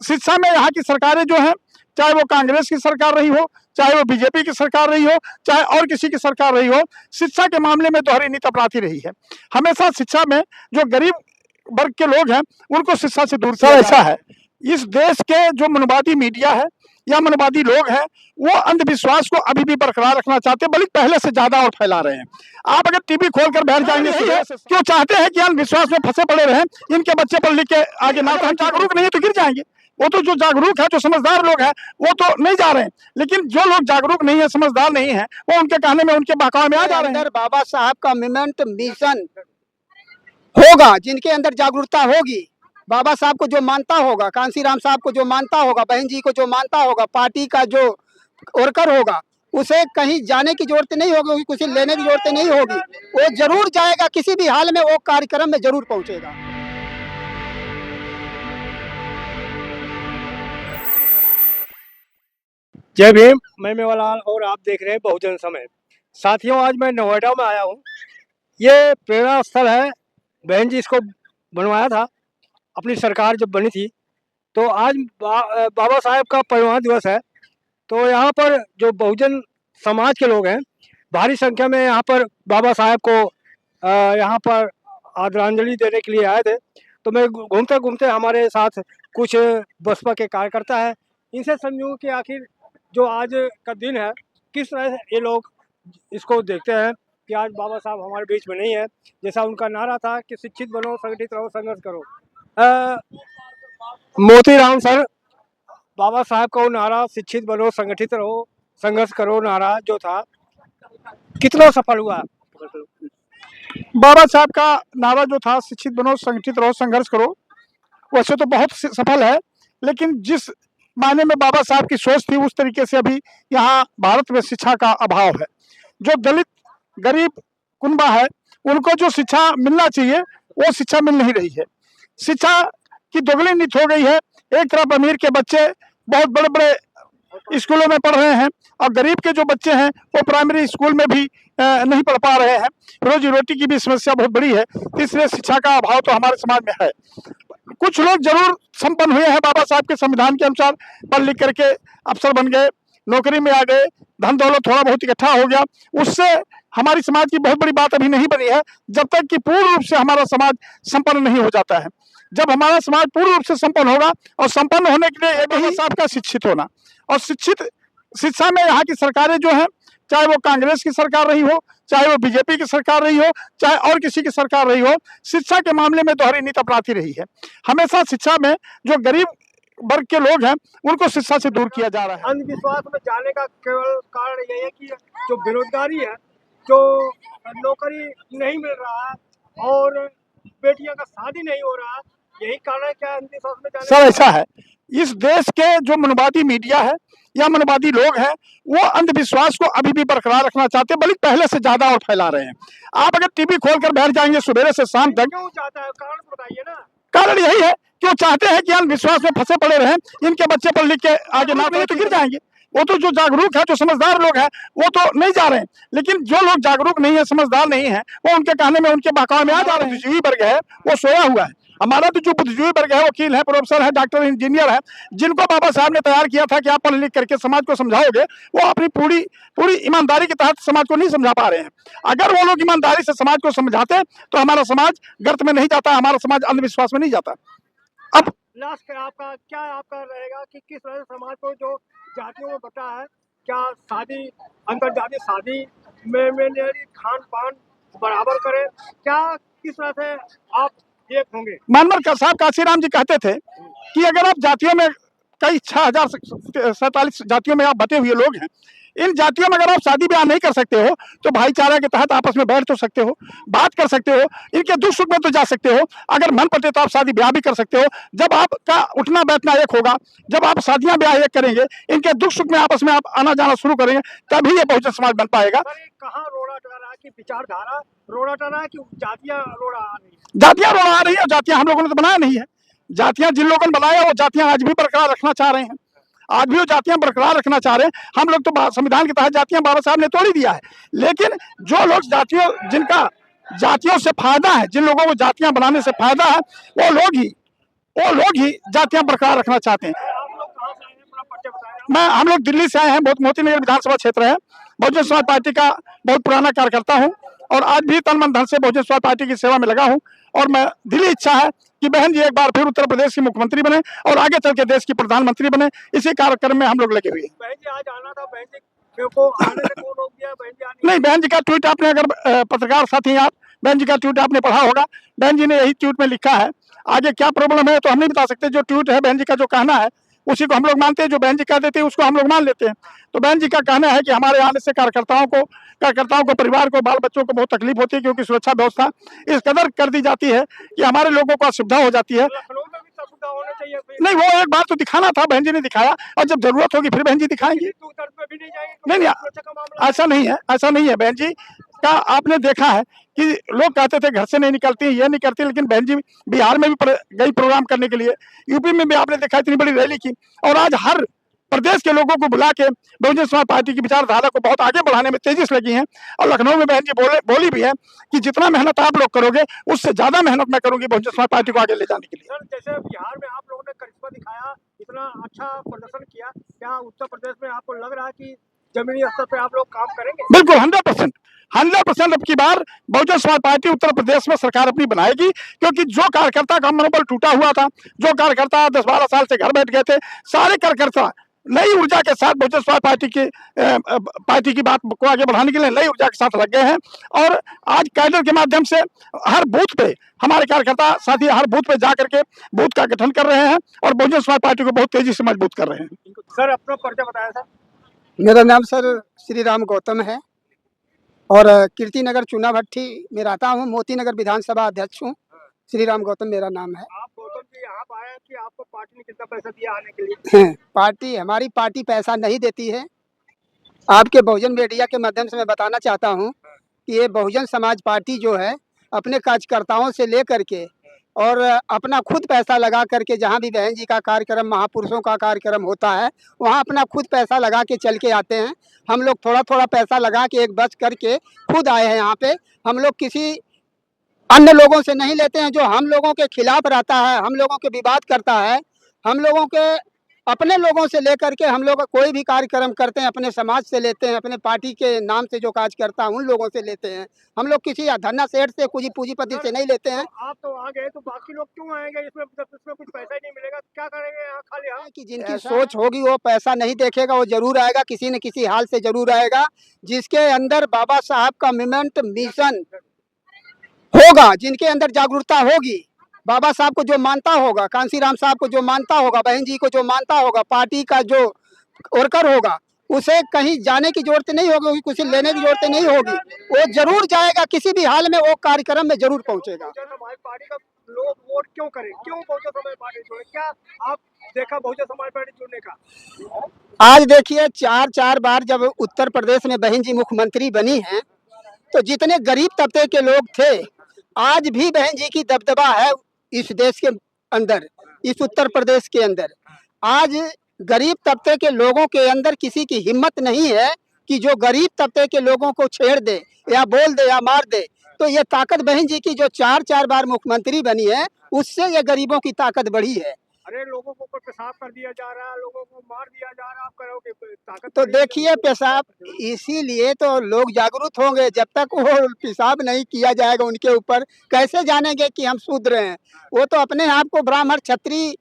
शिक्षा में यहाँ की सरकारें जो हैं, चाहे वो कांग्रेस की सरकार रही हो, चाहे वो बीजेपी की सरकार रही हो, चाहे और किसी की सरकार रही हो, शिक्षा के मामले में दोहरी नीति अपनाती रही है। हमेशा शिक्षा में जो गरीब वर्ग के लोग हैं उनको शिक्षा से दूर किया ऐसा है। इस देश के जो मनवादी मीडिया है या मनवादी लोग हैं, वो अंधविश्वास को अभी भी बरकरार रखना चाहते हैं, बल्कि पहले से ज्यादा और फैला रहे हैं। आप अगर टीवी खोलकर बैठ जाएंगे, क्यों चाहते हैं कि अंधविश्वास में फंसे पड़े रहें, इनके बच्चे पढ़ लिख के आगे ना, तो हम जागरूक नहीं है तो गिर जाएंगे। वो तो जो जागरूक है, जो समझदार लोग हैं, वो तो नहीं जा रहे हैं, लेकिन जो लोग जागरूक नहीं है, समझदार नहीं है, वो उनके कहने में, उनके बहकावे में आ जा रहे हैं। बाबा साहब का मूवमेंट मिशन होगा, जिनके अंदर जागरूकता होगी, बाबा साहब को जो मानता होगा, कांसीराम साहब को जो मानता होगा, बहन जी को जो मानता होगा, पार्टी का जो वर्कर होगा, उसे कहीं जाने की जरूरत नहीं होगी, कुछ लेने की जरूरत नहीं होगी, वो जरूर जाएगा, किसी भी हाल में वो कार्यक्रम में जरूर पहुंचेगा। जय भीम, मैं मेवालाल और आप देख रहे हैं बहुजन समय। साथियों, आज मैं नोएडा में आया हूँ। ये प्रेरणा स्थल है, बहन जी इसको बनवाया था अपनी सरकार जब बनी थी। तो आज बाबा साहेब का परिनिर्वाण दिवस है। तो यहाँ पर जो बहुजन समाज के लोग हैं, भारी संख्या में यहाँ पर बाबा साहेब को यहाँ पर आदरांजलि देने के लिए आए थे। तो मैं घूमते घूमते हमारे साथ कुछ बसपा के कार्यकर्ता है, इनसे समझूँ कि आखिर जो आज का दिन है, किस तरह से ये लोग इसको देखते हैं कि आज बाबा साहब हमारे बीच में नहीं है। जैसा उनका नारा था कि शिक्षित बनो, संगठित रहो, संघर्ष करो। मोतीराम सर, बाबा साहब का वो नारा शिक्षित बनो, संगठित रहो, संघर्ष करो नारा जो था, कितना सफल हुआ? बाबा साहब का नारा जो था, शिक्षित बनो, संगठित रहो, संघर्ष करो, वैसे तो बहुत सफल है, लेकिन जिस मायने में बाबा साहब की सोच थी, उस तरीके से अभी यहाँ भारत में शिक्षा का अभाव है। जो दलित गरीब कुनबा है, उनको जो शिक्षा मिलना चाहिए वो शिक्षा मिल नहीं रही है। शिक्षा की दोगली नीति हो गई है। एक तरफ अमीर के बच्चे बहुत बड़े बड़े स्कूलों में पढ़ रहे हैं और गरीब के जो बच्चे हैं वो प्राइमरी स्कूल में भी नहीं पढ़ पा रहे हैं। रोजी रोटी की भी समस्या बहुत बड़ी है, इसलिए शिक्षा का अभाव तो हमारे समाज में है। कुछ लोग जरूर संपन्न हुए हैं, बाबा साहब के संविधान के अनुसार पढ़ लिख करके अफसर बन गए, नौकरी में आ गए, धन दौलत थोड़ा बहुत इकट्ठा हो गया। उससे हमारी समाज की बहुत बड़ी बात अभी नहीं बनी है, जब तक कि पूर्ण रूप से हमारा समाज संपन्न नहीं हो जाता है। जब हमारा समाज पूर्ण रूप से संपन्न होगा, और संपन्न होने के लिए बाबा साहब का शिक्षित होना, और शिक्षा में यहाँ की सरकारें जो हैं, चाहे वो कांग्रेस की सरकार रही हो, चाहे वो बीजेपी की सरकार रही हो, चाहे और किसी की सरकार रही हो, शिक्षा के मामले में दोहरी नीति अपनाती रही है। हमेशा शिक्षा में जो गरीब वर्ग के लोग हैं उनको शिक्षा से दूर किया जा रहा है। अंधविश्वास में जाने का केवल कारण यही है कि जो बेरोजगारी है, जो नौकरी नहीं मिल रहा है और बेटियों का शादी नहीं हो रहा, यही कारण है क्या अंधविश्वास में जाने? सर, ऐसा है, इस देश के जो मनवादी मीडिया है या मनवादी लोग हैं, वो अंधविश्वास को अभी भी बरकरार रखना चाहते हैं, बल्कि पहले से ज्यादा और फैला रहे हैं। आप अगर टीवी खोलकर बैठ जाएंगे सुबह से शाम तक, क्यों चाहता है? कारण बताइए ना। कारण यही है कि वो चाहते हैं कि अंधविश्वास में फंसे पड़े रहें, इनके बच्चे पढ़ लिख के आगे ना, तो गिर जाएंगे। वो तो जो जागरूक है, जो समझदार लोग हैं, वो तो नहीं जा रहे हैं, लेकिन जो लोग जागरूक नहीं है, समझदार नहीं है, वो उनके कहने में, उनके बहकावे में आ जा रहे हैं। बुद्धिजीवी वर्ग है वो सोया हुआ है। हमारा तो जो बुद्धिजीवी वर्ग है, वकील है, प्रोफेसर है, डॉक्टर, इंजीनियर है, जिनको बाबा साहब ने तैयार किया था कि आप पढ़ लिख करके समाज को समझाओगे, वो अपनी पूरी ईमानदारी के तहत समाज को नहीं समझा पा रहे हैं। अगर वो लोग ईमानदारी से समाज को समझाते तो हमारा समाज गर्त में नहीं जाता, हमारा समाज अंधविश्वास में नहीं जाता। अब लास्ट आपका क्या रहेगा कि किस तरह से समाज को जो जातियों में बटा है, क्या शादी, अंतर जातीय शादी में खान पान बराबर करें, क्या किस तरह से आप एक होंगे? मानवर साहब कांसीराम जी कहते थे कि अगर आप जातियों में कई 6047 जातियों में आप बटे हुए लोग हैं, इन जातियों में अगर आप शादी ब्याह नहीं कर सकते हो तो भाईचारा के तहत आपस में बैठ तो सकते हो, बात कर सकते हो, इनके दुख सुख में तो जा सकते हो। अगर मन पड़े तो आप शादी ब्याह भी कर सकते हो। जब आपका उठना बैठना एक होगा, जब आप शादियां ब्याह एक करेंगे, इनके दुख सुख में आपस में आप आना जाना शुरू करेंगे, तभी ये बहुजन समाज बन पाएगा। कहाँ रोड़ा टरा है कि विचारधारा रोड़ा टरा है कि जातियां रोड़ा आ रही है? जातियां रोड़ा आ रही है, जातियां हम लोगों ने तो बनाया नहीं है। जातियां जिन लोगों ने बनाया, वो जातियां आज भी बरकरार रखना चाह रहे हैं, आज भी वो जातियां बरकरार रखना चाह रहे हैं। हम लोग तो संविधान के तहत जातियां बाबा साहब ने तोड़ ही दिया है, लेकिन जो लोग जिनका जातियों से फायदा है, जिन लोगों को जातियां बनाने से फायदा है, वो लोग ही वो लोग ही जातियां बरकरार रखना चाहते हैं। आप लोग कहाँ से आए हैं, अपना परिचय बताएं। हम लोग दिल्ली से आए हैं, बहुत मोती नगर विधानसभा क्षेत्र है। बहुजन समाज पार्टी का बहुत पुराना कार्यकर्ता हूँ और आज भी तन मन धन से बहुजन समाज पार्टी की सेवा में लगा हूँ। और मैं दिली इच्छा है कि बहन जी एक बार फिर उत्तर प्रदेश की मुख्यमंत्री बने और आगे चल के देश की प्रधानमंत्री बने। इसी कार्यक्रम में हम लोग लगे हुए हैं। बहन जी आज आना था, बहन जी को आने से कौन रोक दिया? बहन जी आने नहीं, बहन जी का ट्वीट आपने, अगर पत्रकार साथी आप, बहन जी का ट्वीट आपने पढ़ा होगा। बहन जी ने यही ट्वीट में लिखा है। आगे क्या प्रॉब्लम है तो हम नहीं बता सकते। जो ट्वीट है बहन जी का जो कहना है उसी को हम लोग मानते हैं। जो बहन जी कह देते हैं उसको हम लोग मान लेते हैं। तो बहन जी का कहना है कि हमारे आने से कार्यकर्ताओं को, परिवार को, बाल बच्चों को बहुत तकलीफ होती है, क्योंकि सुरक्षा व्यवस्था इस कदर कर दी जाती है कि हमारे लोगों को असुविधा हो जाती है। लखनऊ में भी सुविधा होना चाहिए फिर। नहीं, वो एक बार तो दिखाना था, बहन जी ने दिखाया, और जब जरूरत होगी फिर बहन जी दिखाएंगी। हिंदू धर्म पे भी नहीं जाएंगे? नहीं नहीं, सुरक्षा का मामला ऐसा नहीं है, ऐसा नहीं है। बहन जी का आपने देखा है कि लोग कहते थे घर से नहीं निकलती, ये नहीं करती, लेकिन बहन जी बिहार में भी गई प्रोग्राम करने के लिए। यूपी में भी आपने देखा इतनी बड़ी रैली की। और आज हर प्रदेश के लोगों को बुला के बहुजन समाज पार्टी की विचारधारा को बहुत आगे बढ़ाने में तेजी से लगी हैं। और लखनऊ में बहन जी बोली भी है कि जितना मेहनत आप लोग करोगे उससे ज्यादा मेहनत मैं करूंगी बहुजन समाज पार्टी को आगे ले जाने के लिए। सर, जैसे बिहार में आप लोगों ने करिश्मा दिखाया, इतना अच्छा प्रदर्शन किया, क्या उत्तर प्रदेश में आपको लग रहा है कि जमीनी स्तर पे आप लोग काम करेंगे? बिल्कुल 100% अब की बार बहुजन समाज पार्टी उत्तर प्रदेश में सरकार अपनी बनाएगी। क्योंकि जो कार्यकर्ता का मनोबल टूटा हुआ था, जो कार्यकर्ता 10-12 साल से घर बैठ गए थे, सारे कार्यकर्ता नई ऊर्जा के साथ बहुजन समाज पार्टी की बात को आगे बढ़ाने के लिए नई ऊर्जा के साथ लग गए हैं। और आज कैडर के माध्यम से हर बूथ पे हमारे कार्यकर्ता साथी हर बूथ पे जा करके बूथ का गठन कर रहे हैं और बहुजन समाज पार्टी को बहुत तेजी से मजबूत कर रहे हैं। सर, अपना परिचय बताया था। मेरा नाम सर श्री राम गौतम है और कीर्तिनगर चूना भट्टी में रहता हूँ। मोती नगर विधानसभा अध्यक्ष हूँ। श्री राम गौतम मेरा नाम है। आप गौतम जी यहाँ आए हैं कि आपको पार्टी ने कितना पैसा दिया आने के लिए? हमारी पार्टी पैसा नहीं देती है। आपके बहुजन मीडिया के माध्यम से मैं बताना चाहता हूँ कि ये बहुजन समाज पार्टी जो है अपने कार्यकर्ताओं से लेकर के और अपना खुद पैसा लगा करके जहाँ भी बहन जी का कार्यक्रम, महापुरुषों का कार्यक्रम होता है, वहाँ अपना खुद पैसा लगा के चल के आते हैं। हम लोग थोड़ा थोड़ा पैसा लगा के एक बस करके खुद आए हैं यहाँ पे। हम लोग किसी अन्य लोगों से नहीं लेते हैं जो हम लोगों के खिलाफ रहता है, हम लोगों के विवाद करता है। हम लोगों के अपने लोगों से लेकर के हम लोग कोई भी कार्यक्रम करते हैं अपने समाज से लेते हैं, अपने पार्टी के नाम से जो कार्य करता है उन लोगों से लेते हैं। हम लोग किसी धन्ना सेठ से, कुछ पूंजीपति से नहीं लेते हैं। आप तो आ गए तो बाकी लोग क्यों आएंगे इसमें? जब इसमें कुछ पैसा ही नहीं मिलेगा तो क्या करेंगे यहाँ खाली? हाँ, कि जिनकी सोच होगी वो पैसा नहीं देखेगा, वो जरूर आएगा, किसी न किसी हाल से जरूर आएगा। जिसके अंदर बाबा साहब का मूवमेंट मिशन होगा, जिनके अंदर जागरूकता होगी, बाबा साहब को जो मानता होगा, कांसी राम साहब को जो मानता होगा, बहन जी को जो मानता होगा, पार्टी का जो वर्कर होगा, उसे कहीं जाने की जरूरत नहीं होगी, कुछ लेने की जरूरत नहीं होगी। वो जरूर जाएगा, किसी भी हाल में वो कार्यक्रम में जरूर पहुंचेगा। बहुजन समाज पार्टी का लोग वोट क्यों करें? क्यों बहुजन समाज पार्टी छोड़े? क्या आप देखा बहुजन समाज पार्टी चुनने का? आज देखिए 4 बार जब उत्तर प्रदेश में बहन जी मुख्यमंत्री बनी हैं, तो जितने गरीब तबके के लोग थे, आज भी बहन जी की दबदबा है इस देश के अंदर, इस उत्तर प्रदेश के अंदर। आज गरीब तबके के लोगों के अंदर किसी की हिम्मत नहीं है कि जो गरीब तबके के लोगों को छेड़ दे या बोल दे या मार दे। तो ये ताकत बहन जी की जो 4 बार मुख्यमंत्री बनी है, उससे ये गरीबों की ताकत बढ़ी है। अरे लोगों को पेशाब कर दिया जा रहा है, लोगों को मार दिया जा रहा है, आप करोगे ताकत? तो देखिए पेशाब, इसीलिए तो लोग जागरूक होंगे। जब तक वो पेशाब नहीं किया जाएगा उनके ऊपर, कैसे जानेंगे कि हम शूद्र हैं? वो तो अपने आप को ब्राह्मण, क्षत्रिय,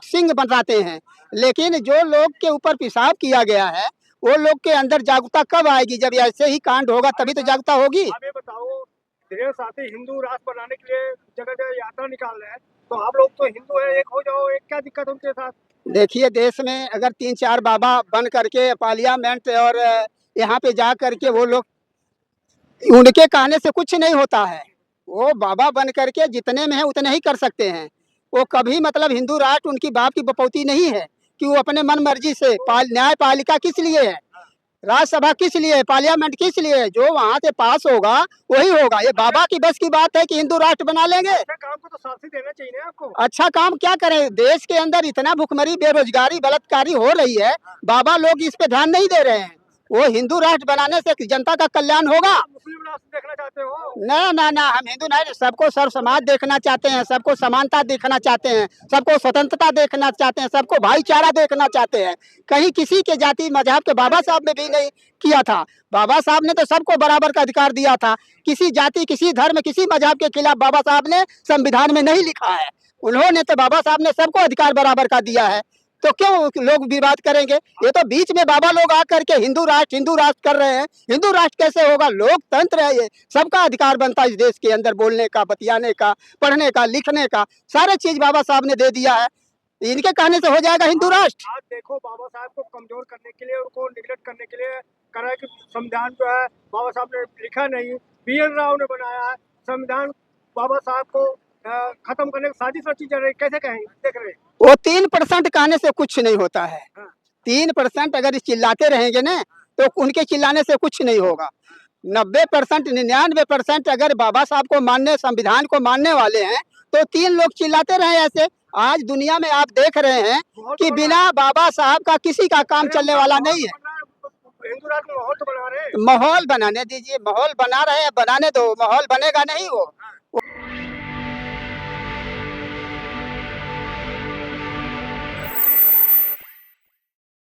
सिंह बताते हैं। लेकिन जो लोग के ऊपर पेशाब किया गया है, वो लोग के अंदर जागरूकता कब आएगी? जब ऐसे ही कांड होगा तभी तो जागरूकता होगी। आप ये बताओ, ढेर साथी हिंदू राष्ट्र बनाने के लिए जगह जगह यात्रा निकाल रहे हैं, तो आप लोग तो हिंदू है, एक हो जाओ, एक क्या दिक्कत उनके साथ? देखिए देश में अगर 3-4 बाबा बन करके पार्लियामेंट और यहाँ पे जा करके वो लोग, उनके कहने से कुछ नहीं होता है। वो बाबा बन करके जितने में है उतने ही कर सकते हैं। वो कभी मतलब हिंदू राष्ट्र उनकी बाप की बपौती नहीं है कि वो अपने मन मर्जी से न्यायपालिका किस लिए है, राज्यसभा किस लिए है, पार्लियामेंट किस लिए है? जो वहाँ से पास होगा वही होगा। ये बाबा की बस की बात है कि हिंदू राष्ट्र बना लेंगे? अच्छा काम को तो साथी देना चाहिए ना आपको। अच्छा काम क्या करें? देश के अंदर इतना भुखमरी, बेरोजगारी, बलात्कारी हो रही है, बाबा लोग इस पे ध्यान नहीं दे रहे हैं। वो हिंदू राष्ट्र बनाने से जनता का कल्याण होगा। मुस्लिम राष्ट्र देखना चाहते हो? ना ना ना, हम हिंदू नहीं, सबको सर्व समाज देखना चाहते हैं, सबको समानता देखना चाहते हैं, सबको स्वतंत्रता देखना चाहते हैं, सबको भाईचारा देखना चाहते हैं। कहीं किसी के जाति मजहब के बाबा साहब ने भी नहीं किया था। बाबा साहब ने तो सबको बराबर का अधिकार दिया था। किसी जाति, किसी धर्म, किसी मजहब के खिलाफ बाबा साहब ने संविधान में नहीं लिखा है। उन्होंने तो, बाबा साहब ने सबको अधिकार बराबर का दिया है। तो क्यों लोग विवाद करेंगे? ये तो बीच में बाबा लोग आकर के हिंदू राष्ट्र कर रहे हैं। हिंदू राष्ट्र कैसे होगा? लोकतंत्र है ये, सबका अधिकार बनता है इस देश के अंदर, बोलने का, बतियाने का, पढ़ने का, लिखने का, सारे चीज बाबा साहब ने दे दिया है। इनके कहने से हो जाएगा हिंदू राष्ट्र? आज देखो, बाबा साहब को कमजोर करने के लिए, उनको निगलेक्ट करने के लिए कह रहा है कि संविधान जो है बाबा साहब ने लिखा नहीं, BN राव ने बनाया है संविधान। बाबा साहब को खत्म करने की साजिश रची जा रही, कैसे कहेंगे? देख रहे हैं वो 3% कहने से कुछ नहीं होता है। 3% अगर चिल्लाते रहेंगे ना, तो उनके चिल्लाने से कुछ नहीं होगा। 90%, 99% अगर बाबा साहब को मानने, संविधान को मानने वाले हैं, तो 3 लोग चिल्लाते रहे ऐसे। आज दुनिया में आप देख रहे हैं कि बिना बाबा साहब का किसी का काम चलने वाला नहीं है। हिंदू राष्ट्र में माहौल तो बना रहे हैं। माहौल बनाने दीजिए, माहौल बना रहे हैं, बनाने दो, माहौल बनेगा नहीं वो।